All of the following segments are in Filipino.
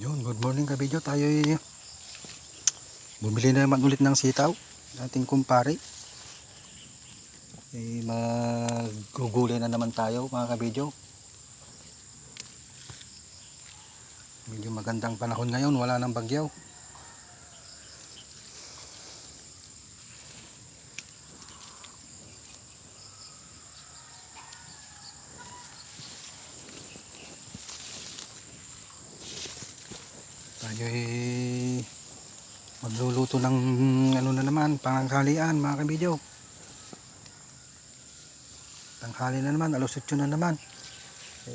Yun, good morning kabidyo. Tayo bumili na naman ulit ng sitaw. Ating kumpare. Magugulay na naman tayo mga kabidyo. Medyo magandang panahon ngayon, wala nang bagyaw. Tayo magluluto ng ano na naman, panghalian mga kabidyo. Tanghali na naman, alas 8 na naman.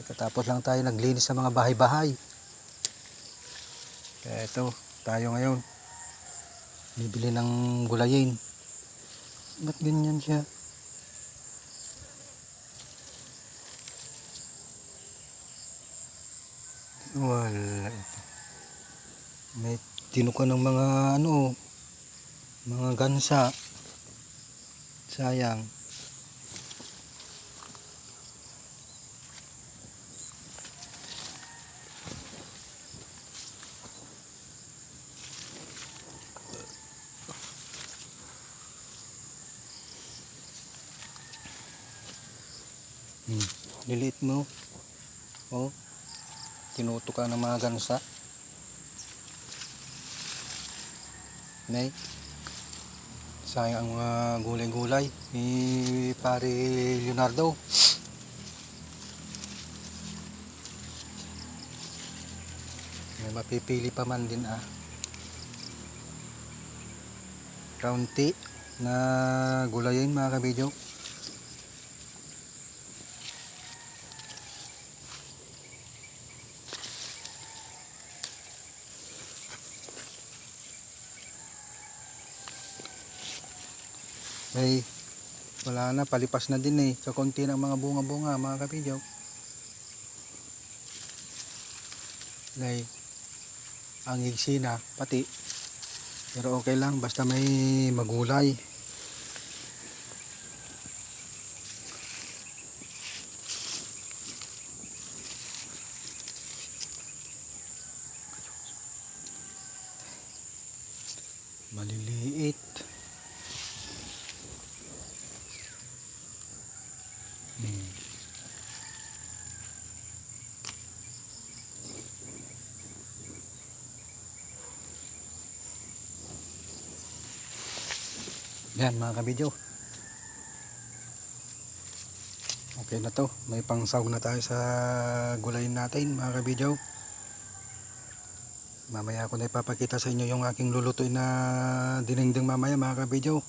Katapos lang tayo naglinis sa mga bahay-bahay. Kaya ito, tayo ngayon bibili ng gulayin. Ba't ganyan siya? Wala ito. May tinuka ng mga mga gansa. Sayang. Liliit mo. Oh. Tinutuka ng mga gansa. Nay. Sayang ang mga gulay-gulay ni Pare Leonardo. May mapipili pa man din kaunti na gulayin mga kabidyo. Ay, wala na, palipas na din sa konti ng mga bunga-bunga mga kabidyo. Ay, ang igsi na pati, pero okay lang basta may magulay. Maliliit. Yan mga kabidyo. Okay na to. May pangsawg na tayo sa gulayin natin mga kabidyo. Mamaya ko na ipapakita sa inyo yung aking lulutuin na dinengdeng mamaya mga kabidyo.